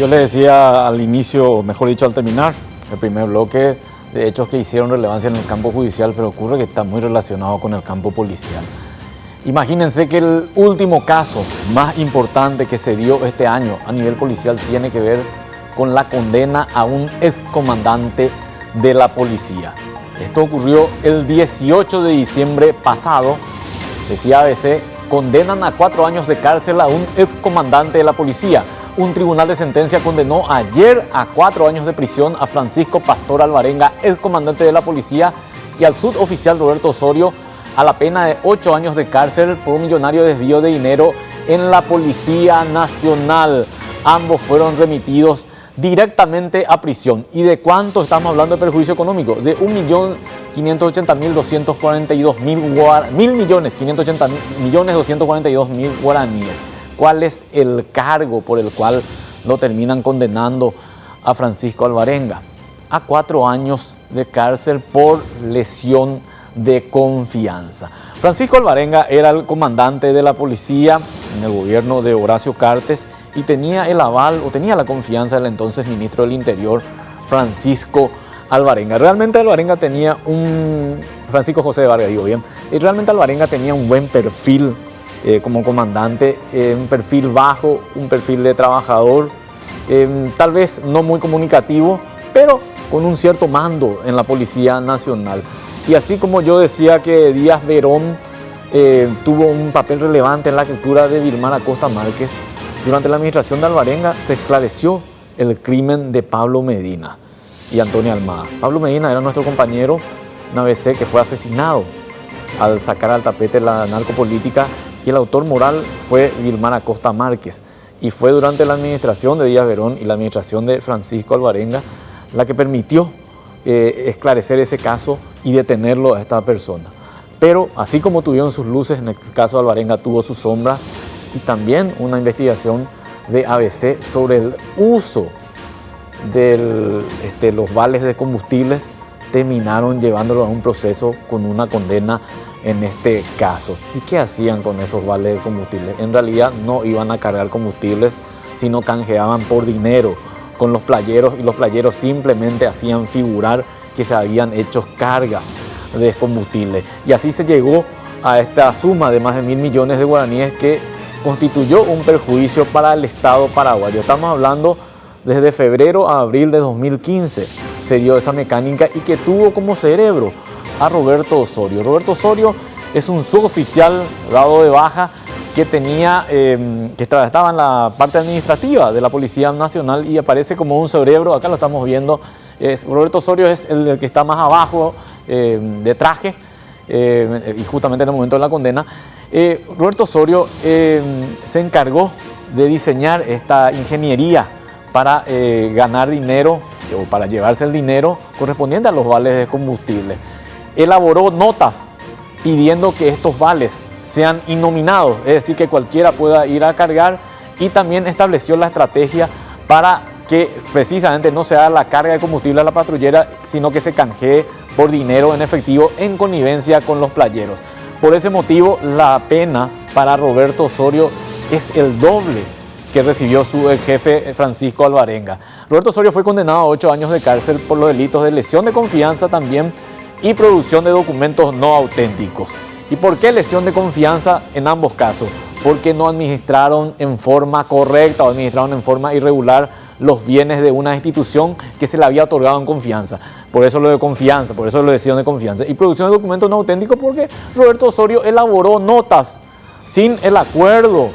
Yo le decía al inicio, mejor dicho al terminar, el primer bloque de hechos que hicieron relevancia en el campo judicial, pero ocurre que está muy relacionado con el campo policial. Imagínense que el último caso más importante que se dio este año a nivel policial tiene que ver con la condena a un excomandante de la policía. Esto ocurrió el 18 de diciembre pasado. Decía ABC, condenan a 4 años de cárcel a un excomandante de la policía. Un tribunal de sentencia condenó ayer a 4 años de prisión a Francisco Pastor Alvarenga, excomandante de la policía, y al suboficial Roberto Osorio a la pena de 8 años de cárcel por un millonario desvío de dinero en la Policía Nacional. Ambos fueron remitidos directamente a prisión. ¿Y de cuánto estamos hablando de perjuicio económico? De 1.580.242.000 guaraníes. ¿Cuál es el cargo por el cual lo terminan condenando a Francisco Alvarenga? A 4 años de cárcel por lesión de confianza. Francisco Alvarenga era el comandante de la policía en el gobierno de Horacio Cartes y tenía el aval o tenía la confianza del entonces ministro del Interior, Francisco Alvarenga. Realmente Alvarenga tenía Francisco José de Vargas, digo bien, y realmente Alvarenga tenía un buen perfil como comandante, un perfil bajo, un perfil de trabajador, tal vez no muy comunicativo, pero con un cierto mando en la Policía Nacional. Y así como yo decía que Díaz Verón tuvo un papel relevante en la captura de Vilmar Acosta Márquez, durante la administración de Alvarenga se esclareció el crimen de Pablo Medina y Antonio Almada. Pablo Medina era nuestro compañero en ABC que fue asesinado al sacar al tapete la narcopolítica, y el autor moral fue Vilmar Acosta Márquez. Y fue durante la administración de Díaz Verón y la administración de Francisco Alvarenga la que permitió esclarecer ese caso y detenerlo a esta persona. Pero así como tuvieron sus luces, en el caso de Alvarenga tuvo sus sombras, y también una investigación de ABC sobre el uso de los vales de combustibles terminaron llevándolo a un proceso con una condena en este caso. ¿Y qué hacían con esos vales de combustible? En realidad no iban a cargar combustibles, sino canjeaban por dinero con los playeros, y los playeros simplemente hacían figurar que se habían hecho cargas de combustible. Y así se llegó a esta suma de más de 1.000 millones de guaraníes que constituyó un perjuicio para el Estado paraguayo. Estamos hablando desde febrero a abril de 2015 se dio esa mecánica, y que tuvo como cerebro a Roberto Osorio. Roberto Osorio es un suboficial dado de baja que estaba en la parte administrativa de la Policía Nacional y aparece como un cerebro. Acá lo estamos viendo. Roberto Osorio es el que está más abajo de traje, y justamente en el momento de la condena. Roberto Osorio se encargó de diseñar esta ingeniería para ganar dinero o para llevarse el dinero correspondiente a los vales de combustible. Elaboró notas pidiendo que estos vales sean innominados, es decir, que cualquiera pueda ir a cargar, y también estableció la estrategia para que precisamente no se haga la carga de combustible a la patrullera, sino que se canjee por dinero en efectivo en connivencia con los playeros. Por ese motivo, la pena para Roberto Osorio es el doble que recibió su jefe Francisco Alvarenga. Roberto Osorio fue condenado a 8 años de cárcel por los delitos de lesión de confianza también y producción de documentos no auténticos. ¿Y por qué lesión de confianza en ambos casos? Porque no administraron en forma correcta o administraron en forma irregular los bienes de una institución que se le había otorgado en confianza. Por eso lo de confianza, por eso lo de lesión de confianza. Y producción de documentos no auténticos porque Roberto Osorio elaboró notas sin el acuerdo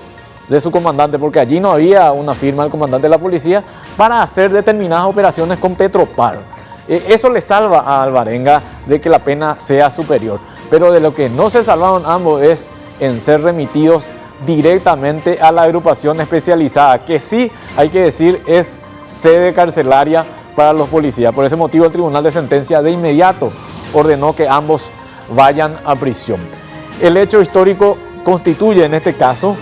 de su comandante, porque allí no había una firma del comandante de la policía para hacer determinadas operaciones con Petropar. Eso le salva a Alvarenga de que la pena sea superior. Pero de lo que no se salvaron ambos es en ser remitidos directamente a la agrupación especializada, que sí, hay que decir, es sede carcelaria para los policías. Por ese motivo el tribunal de sentencia de inmediato ordenó que ambos vayan a prisión. El hecho histórico constituye en este caso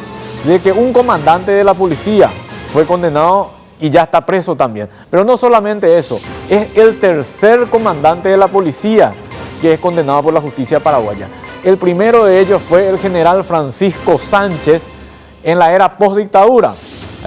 de que un comandante de la policía fue condenado y ya está preso también. Pero no solamente eso, es el tercer comandante de la policía que es condenado por la justicia paraguaya. El primero de ellos fue el general Francisco Sánchez en la era postdictadura.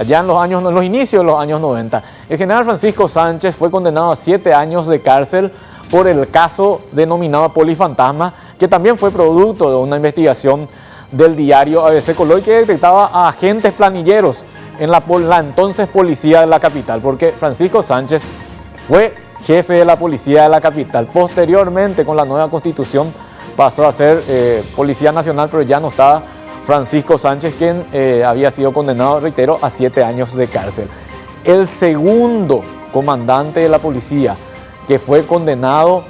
allá en los inicios de los años 90. El general Francisco Sánchez fue condenado a 7 años de cárcel por el caso denominado Polifantasma, que también fue producto de una investigación del diario ABC Color que detectaba a agentes planilleros en la entonces policía de la capital, porque Francisco Sánchez fue jefe de la policía de la capital. Posteriormente, con la nueva constitución, pasó a ser Policía Nacional, pero ya no estaba Francisco Sánchez, quien había sido condenado, reitero, a 7 años de cárcel. El segundo comandante de la policía que fue condenado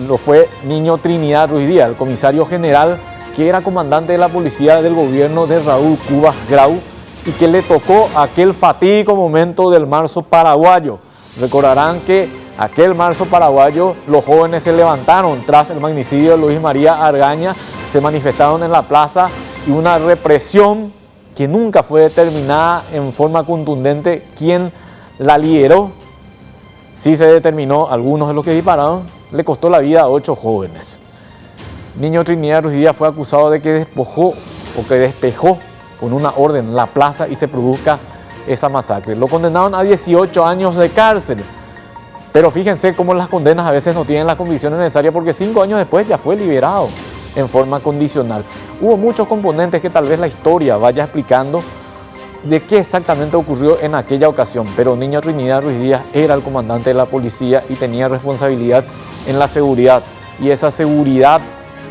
lo fue Niño Trinidad Ruiz Díaz, el comisario general que era comandante de la policía del gobierno de Raúl Cubas Grau y que le tocó aquel fatídico momento del marzo paraguayo. Recordarán que aquel marzo paraguayo los jóvenes se levantaron tras el magnicidio de Luis María Argaña, se manifestaron en la plaza y una represión que nunca fue determinada en forma contundente quién la lideró. Sí se determinó, algunos de los que dispararon le costó la vida a 8 jóvenes. Niño Trinidad Ruiz Díaz fue acusado de que despejó con una orden la plaza y se produzca esa masacre. Lo condenaron a 18 años de cárcel. Pero fíjense cómo las condenas a veces no tienen las convicciones necesarias, porque 5 años después ya fue liberado en forma condicional. Hubo muchos componentes que tal vez la historia vaya explicando de qué exactamente ocurrió en aquella ocasión, pero Niño Trinidad Ruiz Díaz era el comandante de la policía y tenía responsabilidad en la seguridad, y esa seguridad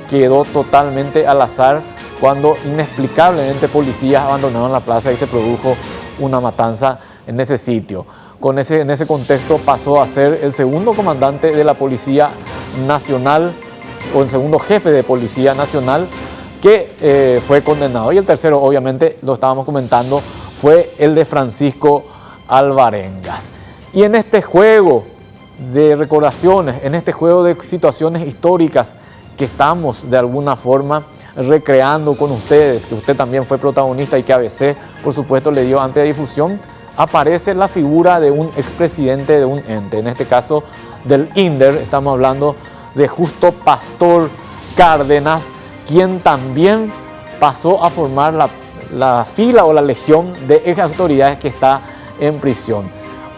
quedó totalmente al azar cuando inexplicablemente policías abandonaron la plaza y se produjo una matanza en ese sitio. En ese contexto pasó a ser el segundo comandante de la Policía Nacional, o el segundo jefe de Policía Nacional, que fue condenado. Y el tercero, obviamente, lo estábamos comentando, fue el de Francisco Alvarengas. Y en este juego de recordaciones, en este juego de situaciones históricas que estamos de alguna forma recreando con ustedes, que usted también fue protagonista y que ABC, por supuesto, le dio amplia difusión, aparece la figura de un expresidente de un ente, en este caso del INDER. Estamos hablando de Justo Pastor Cárdenas, quien también pasó a formar la fila o la legión de ex autoridades que está en prisión.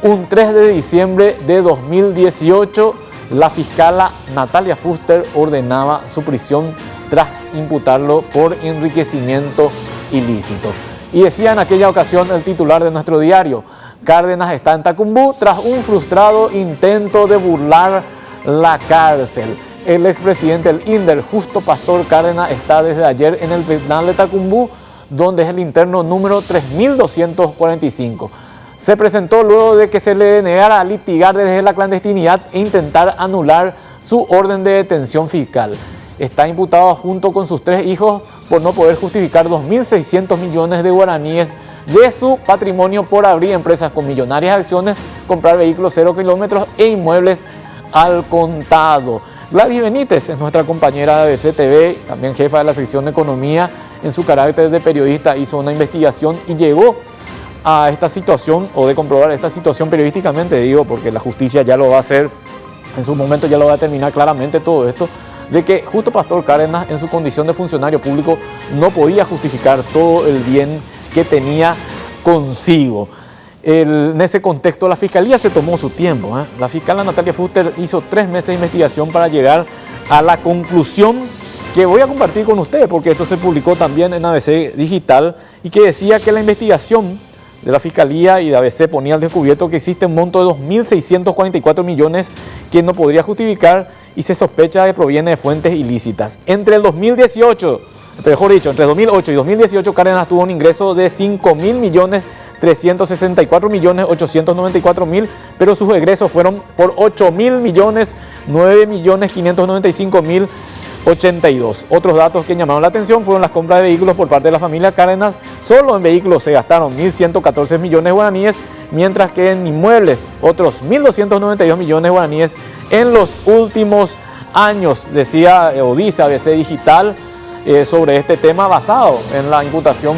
Un 3 de diciembre de 2018, la fiscala Natalia Fuster ordenaba su prisión tras imputarlo por enriquecimiento ilícito. Y decía en aquella ocasión el titular de nuestro diario: Cárdenas está en Tacumbú tras un frustrado intento de burlar la cárcel. El expresidente del INDER, Justo Pastor Cárdenas, está desde ayer en el penal de Tacumbú, donde es el interno número 3245. Se presentó luego de que se le denegara litigar desde la clandestinidad e intentar anular su orden de detención fiscal. Está imputado junto con sus 3 hijos por no poder justificar 2.600 millones de guaraníes de su patrimonio por abrir empresas con millonarias acciones, comprar vehículos 0 kilómetros e inmuebles al contado. Gladys Benítez es nuestra compañera de ABC TV, también jefa de la sección de Economía. En su carácter de periodista hizo una investigación y llegó a esta situación, o de comprobar esta situación periodísticamente, digo, porque la justicia ya lo va a hacer, en su momento ya lo va a determinar claramente todo esto, de que Justo Pastor Cárdenas, en su condición de funcionario público, no podía justificar todo el bien que tenía consigo. En ese contexto, la Fiscalía se tomó su tiempo. La fiscala Natalia Fuster hizo 3 meses de investigación para llegar a la conclusión que voy a compartir con ustedes, porque esto se publicó también en ABC Digital, y que decía que la investigación de la Fiscalía y de ABC ponía al descubierto que existe un monto de 2.644 millones que no podría justificar y se sospecha que proviene de fuentes ilícitas. Entre 2008 y 2018, Cárdenas tuvo un ingreso de 5.364.894.894.000, pero sus egresos fueron por 8.000.000, 9.595.082. Otros datos que llamaron la atención fueron las compras de vehículos por parte de la familia Cárdenas. Solo en vehículos se gastaron 1.114 millones de guaraníes, mientras que en inmuebles otros 1.292 millones de guaraníes en los últimos años, decía o dice ABC Digital sobre este tema, basado en la imputación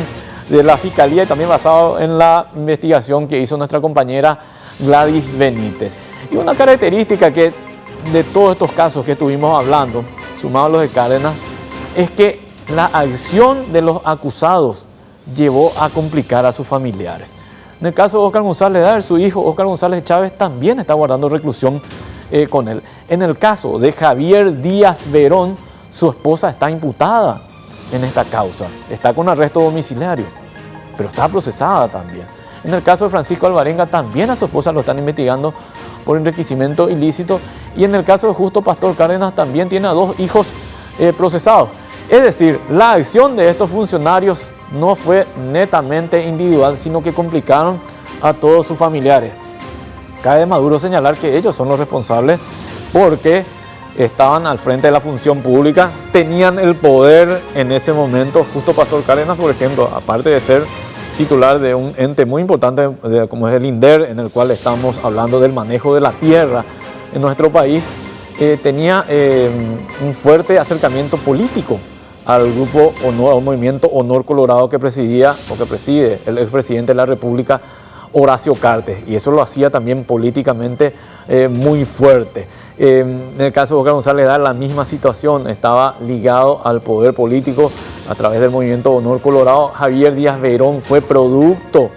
de la Fiscalía y también basado en la investigación que hizo nuestra compañera Gladys Benítez. Y una característica que de todos estos casos que estuvimos hablando, sumado a los de Cárdenas, es que la acción de los acusados llevó a complicar a sus familiares. En el caso de Óscar González Daer, su hijo Óscar González Chávez también está guardando reclusión con él. En el caso de Javier Díaz Verón, su esposa está imputada en esta causa, está con arresto domiciliario, pero está procesada también. En el caso de Francisco Alvarenga, también a su esposa lo están investigando por enriquecimiento ilícito. Y en el caso de Justo Pastor Cárdenas, también tiene a 2 hijos procesados. Es decir, la acción de estos funcionarios no fue netamente individual, sino que complicaron a todos sus familiares. Cabe Maduro señalar que ellos son los responsables porque estaban al frente de la función pública, tenían el poder en ese momento. Justo Pastor Cárdenas, por ejemplo, aparte de ser titular de un ente muy importante como es el INDER, en el cual estamos hablando del manejo de la tierra en nuestro país, tenía un fuerte acercamiento político al grupo Honor, al movimiento Honor Colorado que presidía o que preside el expresidente de la República, Horacio Cartes, y eso lo hacía también políticamente muy fuerte. En el caso de Óscar González Daer, la misma situación, estaba ligado al poder político a través del movimiento Honor Colorado. Javier Díaz Verón fue producto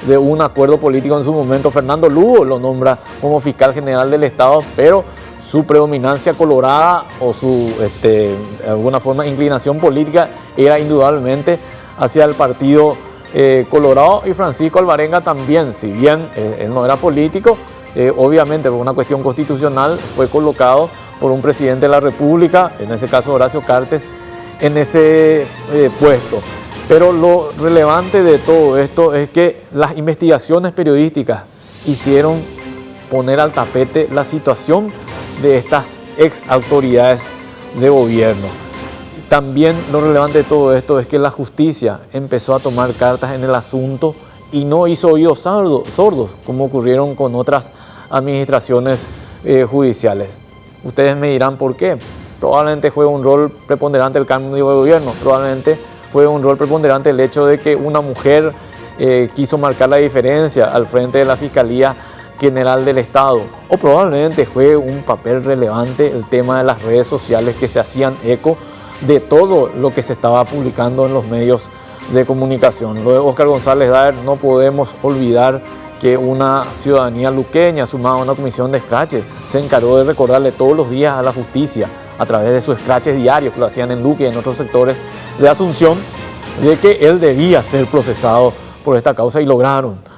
de un acuerdo político en su momento. Fernando Lugo lo nombra como fiscal general del Estado, pero su predominancia colorada o su, de alguna forma, inclinación política era indudablemente hacia el partido Colorado. Y Francisco Alvarenga también, si bien él no era político, obviamente por una cuestión constitucional fue colocado por un presidente de la República, en ese caso Horacio Cartes, en ese puesto. Pero lo relevante de todo esto es que las investigaciones periodísticas hicieron poner al tapete la situación de estas ex autoridades de gobierno. También lo relevante de todo esto es que la justicia empezó a tomar cartas en el asunto y no hizo oídos sordos, como ocurrieron con otras administraciones judiciales. Ustedes me dirán por qué. Probablemente juega un rol preponderante el cambio de gobierno, probablemente juega un rol preponderante el hecho de que una mujer quiso marcar la diferencia al frente de la Fiscalía General del Estado, o probablemente juegue un papel relevante el tema de las redes sociales que se hacían eco de todo lo que se estaba publicando en los medios de comunicación. Lo de Óscar González Daer, no podemos olvidar que una ciudadanía luqueña sumada a una comisión de escraches se encargó de recordarle todos los días a la justicia a través de sus escraches diarios que lo hacían en Luque y en otros sectores de Asunción, de que él debía ser procesado por esta causa y lograron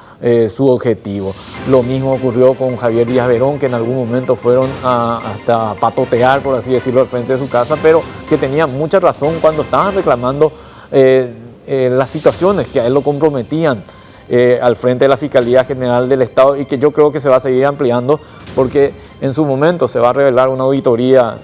su objetivo. Lo mismo ocurrió con Javier Díaz Verón, que en algún momento fueron hasta patotear, por así decirlo, al frente de su casa, pero que tenía mucha razón cuando estaban reclamando las situaciones que a él lo comprometían al frente de la Fiscalía General del Estado, y que yo creo que se va a seguir ampliando porque en su momento se va a revelar una auditoría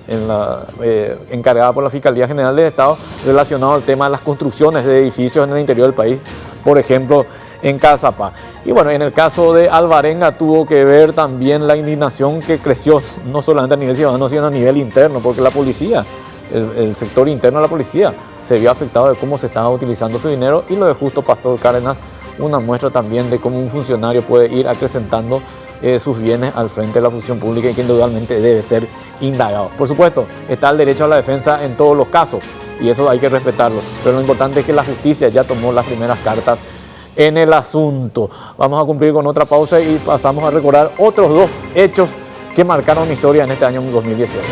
encargada por la Fiscalía General del Estado relacionado al tema de las construcciones de edificios en el interior del país, por ejemplo en Caazapá. Y bueno, en el caso de Alvarenga tuvo que ver también la indignación que creció no solamente a nivel ciudadano, sino a nivel interno, porque la policía, el sector interno de la policía se vio afectado de cómo se estaba utilizando su dinero, y lo de Justo Pastor Cárdenas, una muestra también de cómo un funcionario puede ir acrecentando sus bienes al frente de la función pública y que indudablemente debe ser indagado. Por supuesto, está el derecho a la defensa en todos los casos y eso hay que respetarlo, pero lo importante es que la justicia ya tomó las primeras cartas en el asunto. Vamos a cumplir con otra pausa y pasamos a recordar otros 2 hechos que marcaron historia en este año 2018.